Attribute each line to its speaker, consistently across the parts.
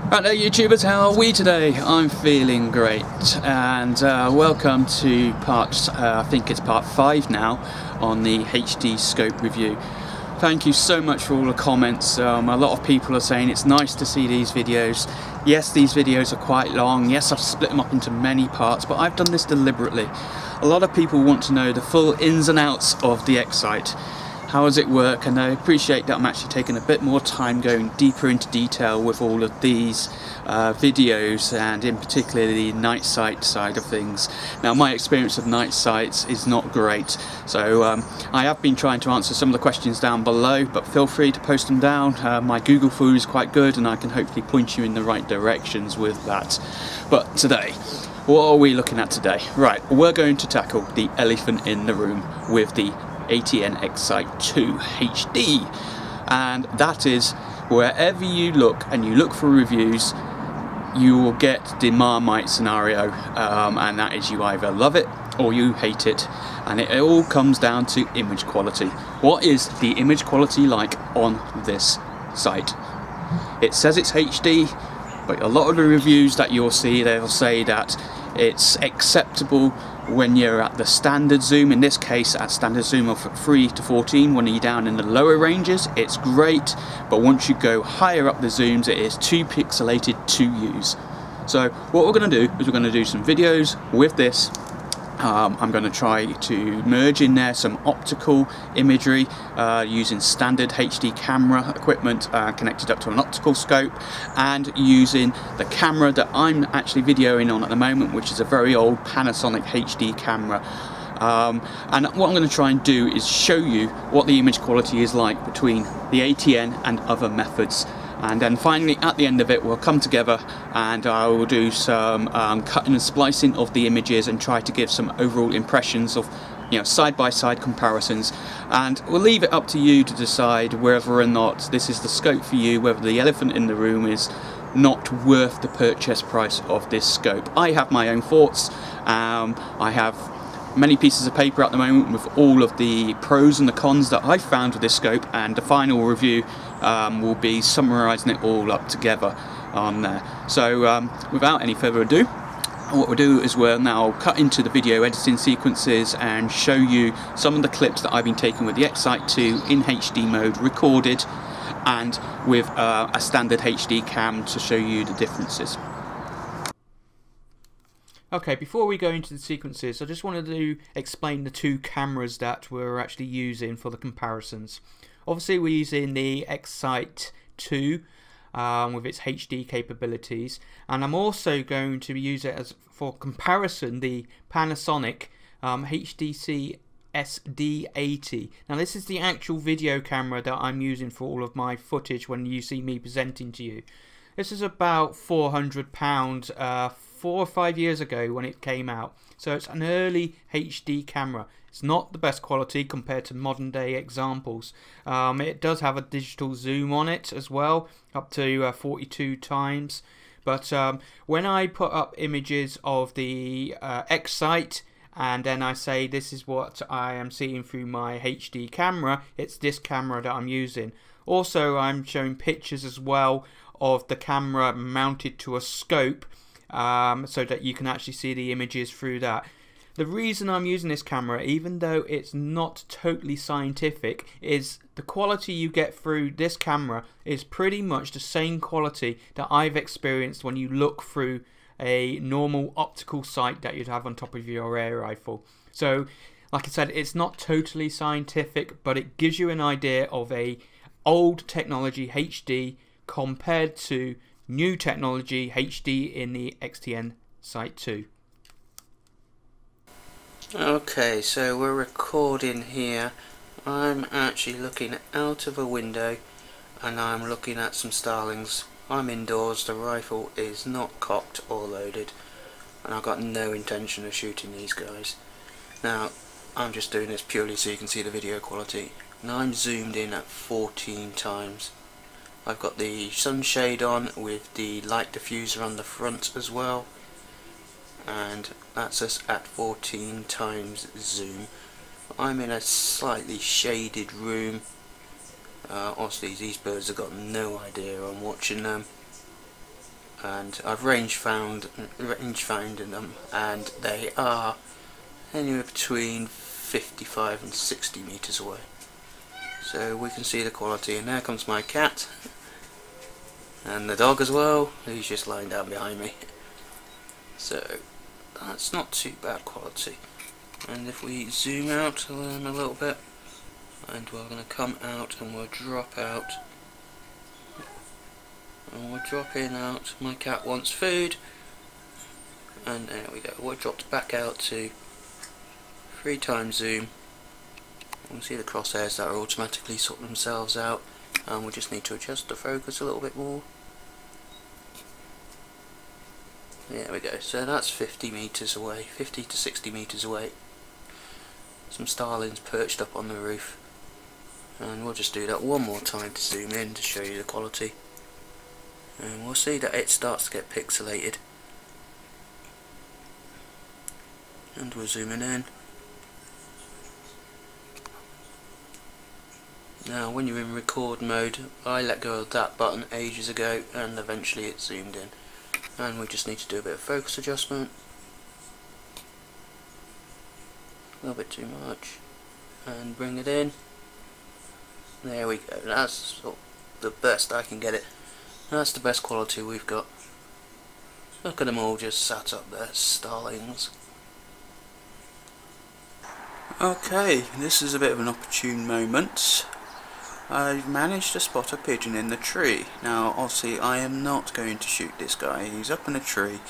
Speaker 1: Right there, YouTubers, how are we today? I'm feeling great, and welcome to I think it's part 5 now on the HD scope review. Thank you so much for all the comments. A lot of people are saying it's nice to see these videos. Yes, these videos are quite long. Yes, I've split them up into many parts, but I've done this deliberately. A lot of people want to know the full ins and outs of the X Sight. How does it work? And I appreciate that I'm actually taking a bit more time going deeper into detail with all of these videos, and in particular the night sight side of things. Now, my experience of night sights is not great, so I have been trying to answer some of the questions down below, but feel free to post them down. My Google food is quite good, and I can hopefully point you in the right directions with that. But today, what are we looking at today? Right, we're going to tackle the elephant in the room with the ATN X Sight II HD, and that is wherever you look and you look for reviews, you will get the Marmite scenario, and that is you either love it or you hate it, and it all comes down to image quality. What is the image quality like on this sight? It says it's HD, but a lot of the reviews that you'll see, they'll say that it's acceptable when you're at the standard zoom. In this case, at standard zoom of 3 to 14, when you're down in the lower ranges, it's great, but once you go higher up the zooms, it is too pixelated to use. So what we're going to do is we're going to do some videos with this. I'm going to try to merge in there some optical imagery using standard HD camera equipment connected up to an optical scope, and using the camera that I'm actually videoing on at the moment, which is a very old Panosonic HD camera. And what I'm going to try and do is show you what the image quality is like between the ATN and other methods. And then finally, at the end of it, we'll come together and I will do some cutting and splicing of the images and try to give some overall impressions of, you know, side-by-side comparisons. And we'll leave it up to you to decide whether or not this is the scope for you, whether the elephant in the room is not worth the purchase price of this scope. I have my own thoughts. I have many pieces of paper at the moment with all of the pros and the cons that I've found with this scope, and the final review will be summarising it all up together on there. So without any further ado, what we'll do is we'll now cut into the video editing sequences and show you some of the clips that I've been taking with the X Sight II in HD mode, recorded, and with a standard HD cam to show you the differences. Okay, before we go into the sequences, I just wanted to explain the two cameras that we're actually using for the comparisons. Obviously, we're using the X Sight II with its HD capabilities, and I'm also going to use it as for comparison the Panosonic HDC SD80. Now, this is the actual video camera that I'm using for all of my footage when you see me presenting to you. This is about £400, 4 or 5 years ago when it came out. So it's an early HD camera. It's not the best quality compared to modern day examples. It does have a digital zoom on it as well, up to 42 times. But when I put up images of the X Sight, and then I say this is what I am seeing through my HD camera, it's this camera that I'm using. Also, I'm showing pictures as well of the camera mounted to a scope, so that you can actually see the images through that. The reason I'm using this camera, even though it's not totally scientific, is the quality you get through this camera is pretty much the same quality that I've experienced when you look through a normal optical sight that you'd have on top of your air rifle. So, like I said, it's not totally scientific, but it gives you an idea of a old technology HD compared to new technology HD in the ATN Sight II.
Speaker 2: Okay, so we're recording here. I'm actually looking out of a window and I'm looking at some starlings. I'm indoors, the rifle is not cocked or loaded, and I've got no intention of shooting these guys. Now, I'm just doing this purely so you can see the video quality. Now I'm zoomed in at 14 times. I've got the sunshade on with the light diffuser on the front as well, and that's us at 14 times zoom. I'm in a slightly shaded room. Honestly, these birds have got no idea I'm watching them. and I've range found them, and they are anywhere between 55 and 60 meters away. So we can see the quality, and there comes my cat and the dog as well, who's just lying down behind me. So that's not too bad quality. And if we zoom out a little bit, and we're going to come out and we'll drop out, and we'll drop in out. My cat wants food, and there we go, we're dropped back out to 3 times zoom. You can see the crosshairs that are automatically sort themselves out, and we just need to adjust the focus a little bit more. There we go, so that's 50 meters away, 50 to 60 meters away. Some starlings perched up on the roof, and we'll just do that one more time to zoom in to show you the quality, and we'll see that it starts to get pixelated. And we're zooming in. Now when you're in record mode, I let go of that button ages ago, and eventually it zoomed in. And we just need to do a bit of focus adjustment. A little bit too much. And bring it in. There we go. That's sort of the best I can get it. That's the best quality we've got. Look at them all just sat up there, starlings. Okay, this is a bit of an opportune moment. I've managed to spot a pigeon in the tree. Now obviously I am not going to shoot this guy, he's up in a tree.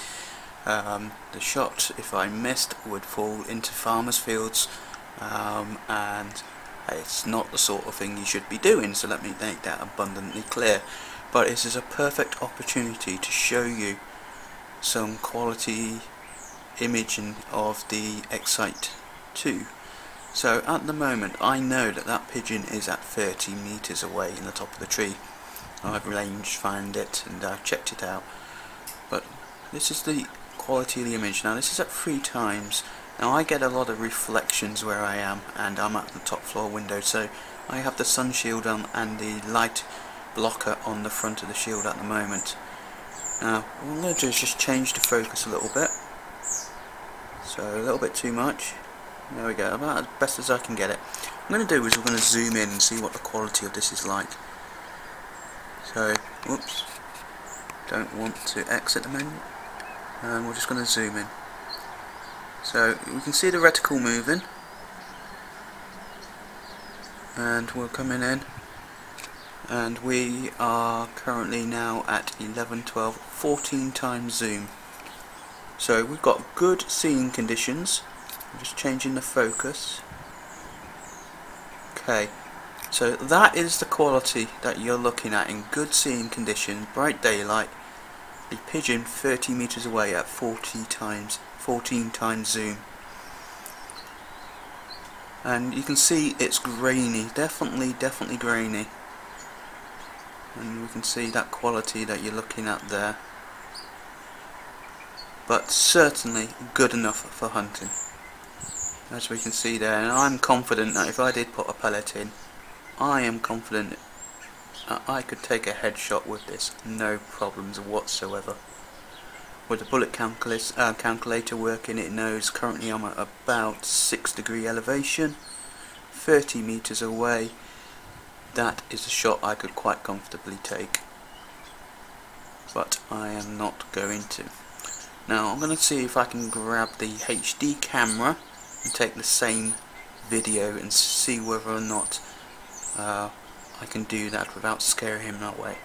Speaker 2: The shot, if I missed, would fall into farmers' fields, and it's not the sort of thing you should be doing, so let me make that abundantly clear. But this is a perfect opportunity to show you some quality imaging of the X Sight II. So at the moment I know that that pigeon is at 30 meters away in the top of the tree. I've range found it and I've checked it out. But this is the quality of the image. Now this is at 3 times. Now I get a lot of reflections where I am, and I'm at the top floor window, so I have the sun shield on and the light blocker on the front of the shield at the moment. Now what I'm going to do is just change the focus a little bit. So a little bit too much. There we go, about as best as I can get it. What I'm going to do is we're going to zoom in and see what the quality of this is like. So, whoops, don't want to exit the menu, and we're just going to zoom in. So we can see the reticle moving, and we're coming in, and we are currently now at 11, 12, 14 times zoom. So we've got good seeing conditions. I'm just changing the focus. Okay, so that is the quality that you're looking at in good seeing conditions, bright daylight. The pigeon 30 meters away at 14 times zoom. And you can see it's grainy, definitely grainy. And we can see that quality that you're looking at there. But certainly good enough for hunting, as we can see there. And I'm confident that if I did put a pellet in, I am confident that I could take a headshot with this, no problems whatsoever. With the bullet calculator working, it knows currently I'm at about 6 degree elevation, 30 meters away. That is a shot I could quite comfortably take, but I am not going to. Now I'm going to see if I can grab the HD camera and take the same video and see whether or not I can do that without scaring him away.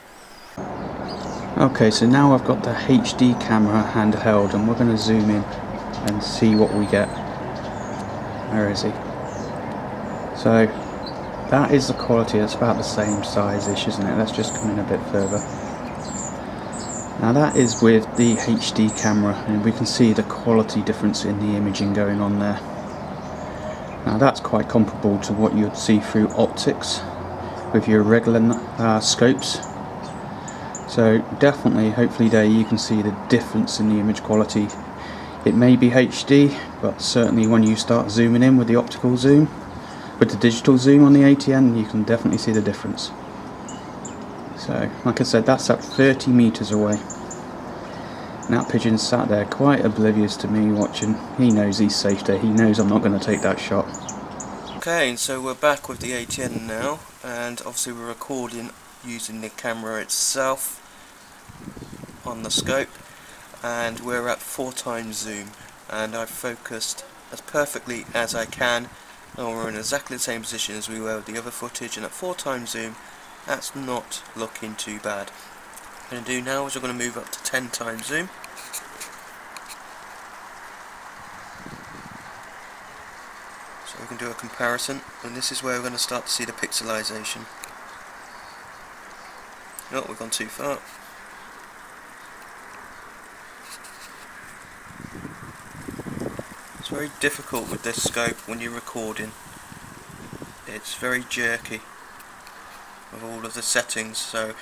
Speaker 2: Okay, so now I've got the HD camera handheld, and we're going to zoom in and see what we get. Where is he? So that is the quality. It's about the same size-ish, isn't it? Let's just come in a bit further. Now that is with the HD camera, and we can see the quality difference in the imaging going on there. Now that's quite comparable to what you'd see through optics with your regular scopes. So definitely, hopefully there you can see the difference in the image quality. It may be HD, but certainly when you start zooming in with the optical zoom, with the digital zoom on the ATN, you can definitely see the difference. So like I said, that's at 30 meters away.
Speaker 1: That pigeon's sat there quite oblivious to me watching. He knows he's safe there, he knows I'm not going to take that shot.
Speaker 2: Okay, and so we're back with the ATN now, and obviously we're recording using the camera itself on the scope, and we're at 4x zoom, and I've focused as perfectly as I can, and we're in exactly the same position as we were with the other footage, and at 4x zoom that's not looking too bad. What I'm going to do now is we're going to move up to 10x zoom. So we can do a comparison, and this is where we're going to start to see the pixelization. Oh, we've gone too far. It's very difficult with this scope when you're recording. It's very jerky with all of the settings, so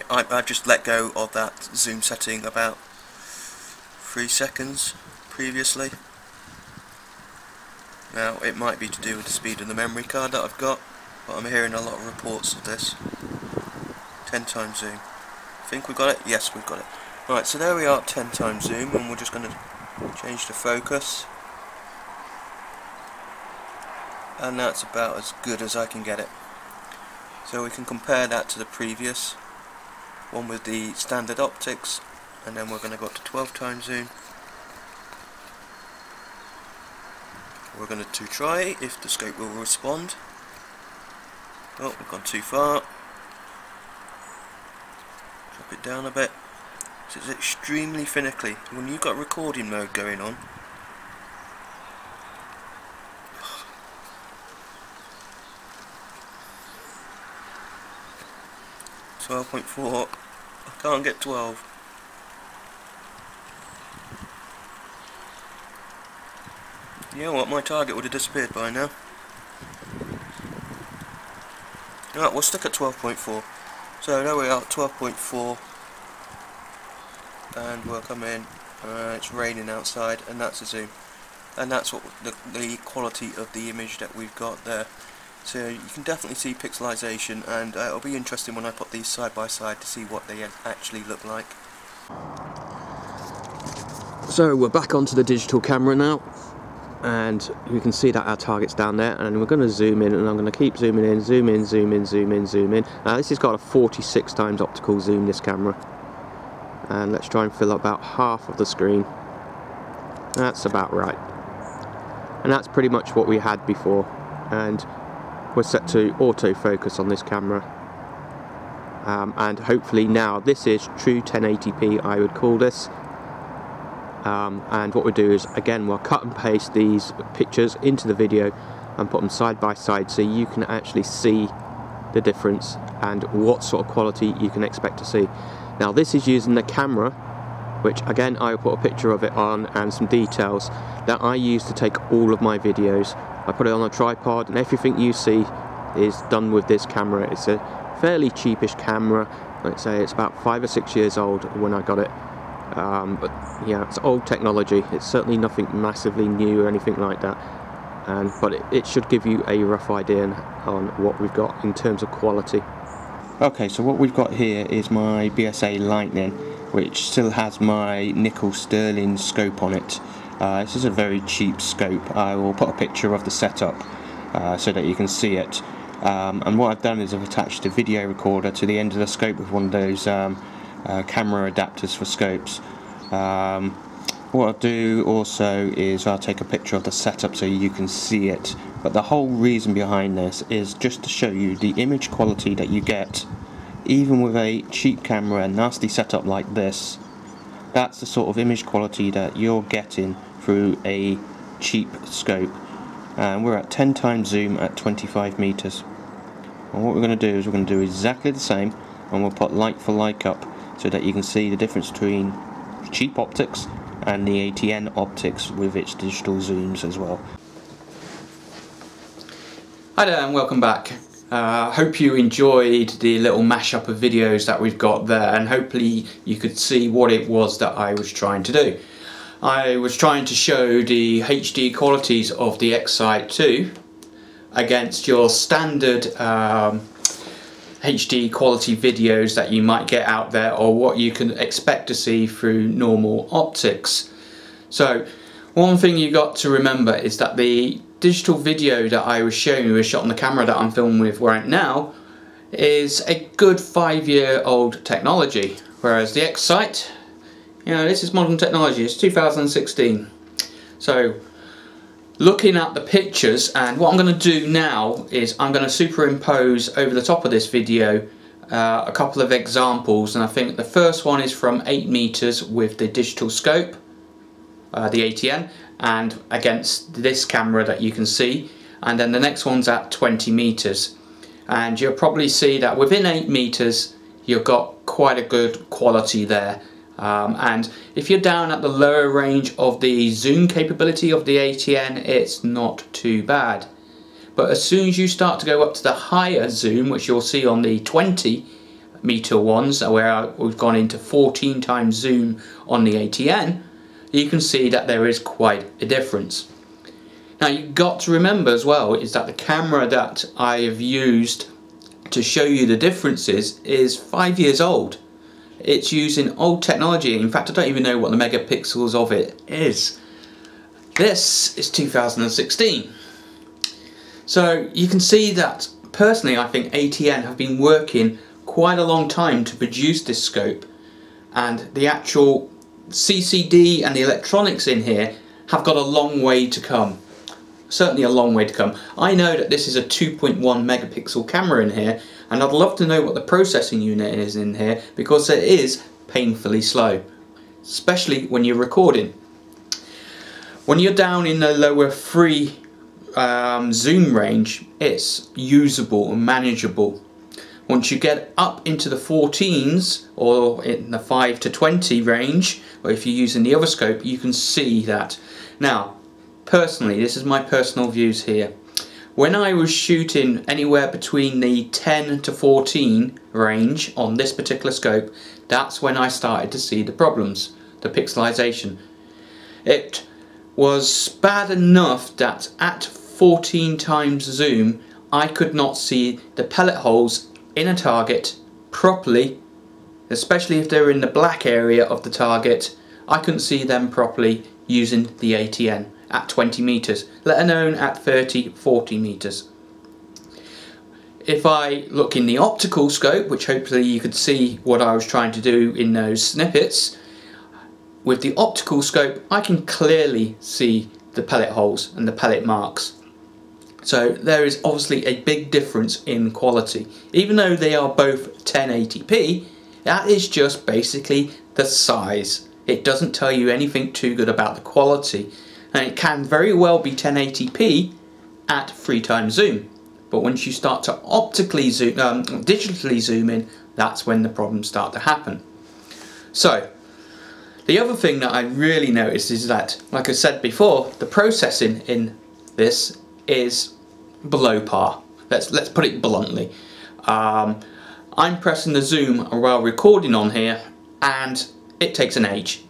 Speaker 2: I've just let go of that zoom setting about 3 seconds previously. Now it might be to do with the speed of the memory card that I've got, but I'm hearing a lot of reports of this. 10x zoom. I think we've got it? Yes, we've got it. Right, so there we are at 10x zoom, and we're just going to change the focus. And that's about as good as I can get it. So we can compare that to the previous one with the standard optics, and then we're going to go up to 12x zoom. We're going to try if the scope will respond. Oh, we've gone too far. Drop it down a bit. So it's extremely finicky when you've got recording mode going on. .4. I can't get 12. You know what, my target would have disappeared by now. Alright, we'll stick at 12.4. So there we are, 12.4. And we'll come in. It's raining outside, and that's a zoom. And that's what the quality of the image that we've got there. So you can definitely see pixelization, and it'll be interesting when I put these side by side to see what they actually look like.
Speaker 3: So we're back onto the digital camera now, and you can see that our target's down there, and we're going to zoom in, and I'm going to keep zooming in, zoom in, zoom in, zoom in, zoom in. Now this has got a 46x optical zoom, this camera, and let's try and fill up about half of the screen. That's about right, and that's pretty much what we had before, and we're set to autofocus on this camera, and hopefully now this is true 1080p, I would call this. And what we'll do is, again, we'll cut and paste these pictures into the video and put them side by side so you can actually see the difference and what sort of quality you can expect to see. Now this is using the camera, which again I will put a picture of it on and some details that I use to take all of my videos. I put it on a tripod, and everything you see is done with this camera. It's a fairly cheapish camera. Let's say it's about 5 or 6 years old when I got it. But yeah, it's old technology. It's certainly nothing massively new or anything like that. But it should give you a rough idea on what we've got in terms of quality.
Speaker 1: Okay, so what we've got here is my BSA Lightning, which still has my nickel sterling scope on it. This is a very cheap scope. I will put a picture of the setup so that you can see it. And what I've done is I've attached a video recorder to the end of the scope with one of those camera adapters for scopes. What I'll do also is I'll take a picture of the setup so you can see it. But the whole reason behind this is just to show you the image quality that you get even with a cheap camera and nasty setup like this. That's the sort of image quality that you're getting through a cheap scope. And we're at 10x zoom at 25 meters. And what we're going to do is we're going to do exactly the same, and we'll put like for like up so that you can see the difference between cheap optics and the ATN optics with its digital zooms as well.
Speaker 4: Hi there and welcome back. Hope you enjoyed the little mashup of videos that we've got there, and hopefully you could see what it was that I was trying to do. I was trying to show the HD qualities of the X Sight II against your standard HD quality videos that you might get out there, or what you can expect to see through normal optics. So one thing you got to remember is that the digital video that I was showing you was shot on the camera that I'm filming with right now is a good 5-year-old technology, whereas the X Sight, you know, this is modern technology. It's 2016. So looking at the pictures, and what I'm going to do now is I'm going to superimpose over the top of this video a couple of examples, and I think the first one is from 8 meters with the digital scope, the ATN, and against this camera that you can see, and then the next one's at 20 meters, and you'll probably see that within 8 meters you've got quite a good quality there. And if you're down at the lower range of the zoom capability of the ATN, it's not too bad. But as soon as you start to go up to the higher zoom, which you'll see on the 20 meter ones, where we've gone into 14 times zoom on the ATN, you can see that there is quite a difference. Now you've got to remember as well is that the camera that I have used to show you the differences is 5 years old. It's using old technology. In fact, I don't even know what the megapixels of it is. This is 2016. So you can see that personally I think ATN have been working quite a long time to produce this scope, and the actual CCD and the electronics in here have got a long way to come. Certainly a long way to come. I know that this is a 2.1 megapixel camera in here, and I'd love to know what the processing unit is in here, because it is painfully slow, especially when you're recording. When you're down in the lower free zoom range, it's usable and manageable. Once you get up into the 14s or in the 5 to 20 range, or if you're using the other scope, you can see that. Now personally, this is my personal views here. When I was shooting anywhere between the 10 to 14 range on this particular scope, that's when I started to see the problems, the pixelization. It was bad enough that at 14 times zoom I could not see the pellet holes in a target properly, especially if they were in the black area of the target. I couldn't see them properly using the ATN at 20 meters, let alone at 30, 40 meters. If I look in the optical scope, which hopefully you could see what I was trying to do in those snippets, with the optical scope I can clearly see the pellet holes and the pellet marks. So there is obviously a big difference in quality. Even though they are both 1080p, that is just basically the size. It doesn't tell you anything too good about the quality. And it can very well be 1080p at 3 times zoom. But once you start to optically zoom, digitally zoom in, that's when the problems start to happen. So the other thing that I really noticed is that, like I said before, the processing in this is below par. Let's put it bluntly. I'm pressing the zoom while recording on here, and it takes an age.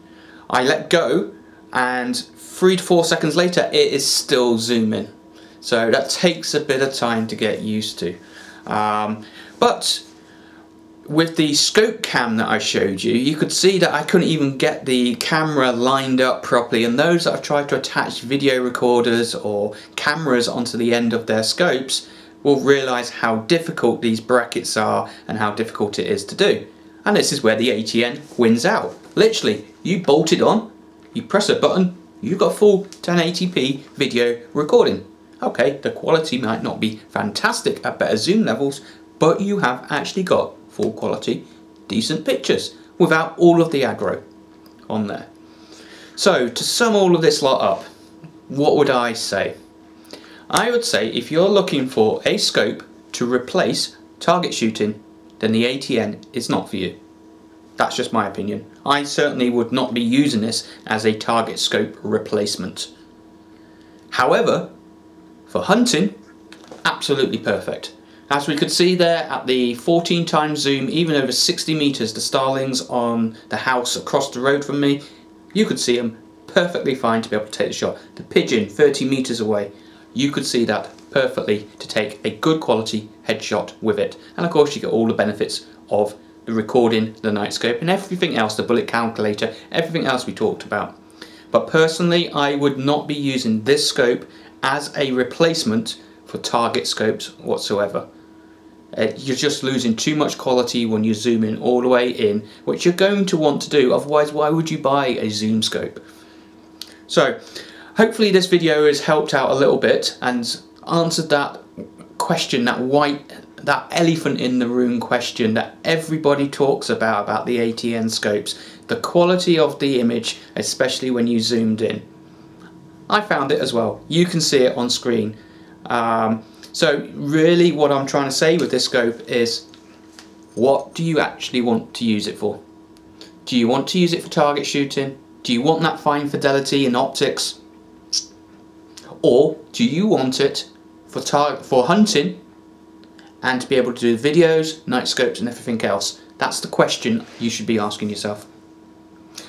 Speaker 4: I let go, and 3 to 4 seconds later it is still zooming. So that takes a bit of time to get used to. But with the scope cam that I showed you, you could see that I couldn't even get the camera lined up properly, and those that have tried to attach video recorders or cameras onto the end of their scopes will realise how difficult these brackets are and how difficult it is to do. And this is where the ATN wins out. Literally, you bolt it on, you press a button, you've got full 1080p video recording. Okay, the quality might not be fantastic at better zoom levels, but you have actually got full quality, decent pictures without all of the aggro on there. So to sum all of this lot up, what would I say? I would say if you're looking for a scope to replace target shooting, then the ATN is not for you. That's just my opinion. I certainly would not be using this as a target scope replacement. However, for hunting, absolutely perfect. As we could see there at the 14 times zoom, even over 60 meters, the starlings on the house across the road from me, you could see them perfectly fine to be able to take the shot. The pigeon 30 meters away, you could see that perfectly to take a good quality headshot with it. And of course you get all the benefits of the recording, the night scope and everything else, the bullet calculator, everything else we talked about. But personally I would not be using this scope as a replacement for target scopes whatsoever. You're just losing too much quality when you zoom in all the way in, which you're going to want to do, otherwise why would you buy a zoom scope? So hopefully this video has helped out a little bit and answered that question, that elephant in the room question that everybody talks about the ATN scopes, the quality of the image, especially when you zoomed in. I found it as well. You can see it on screen. So really what I'm trying to say with this scope is, what do you actually want to use it for? Do you want to use it for target shooting? Do you want that fine fidelity in optics? Or do you want it for hunting and to be able to do videos, night scopes and everything else? That's the question you should be asking yourself.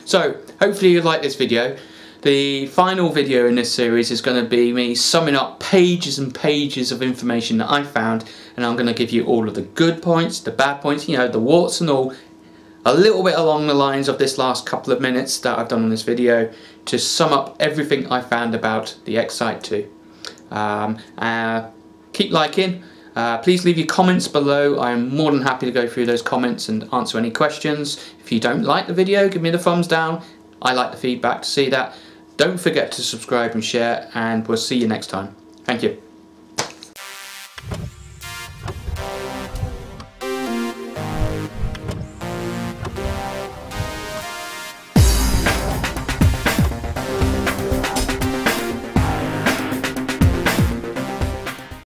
Speaker 4: So hopefully you like this video. The final video in this series is going to be me summing up pages and pages of information that I found, and I'm going to give you all of the good points, the bad points, you know, the warts and all, a little bit along the lines of this last couple of minutes that I've done on this video to sum up everything I found about the X Sight II. Keep liking. Please leave your comments below. I'm more than happy to go through those comments and answer any questions. If you don't like the video, give me the thumbs down. I like the feedback to see that. Don't forget to subscribe and share, and we'll see you next time. Thank you.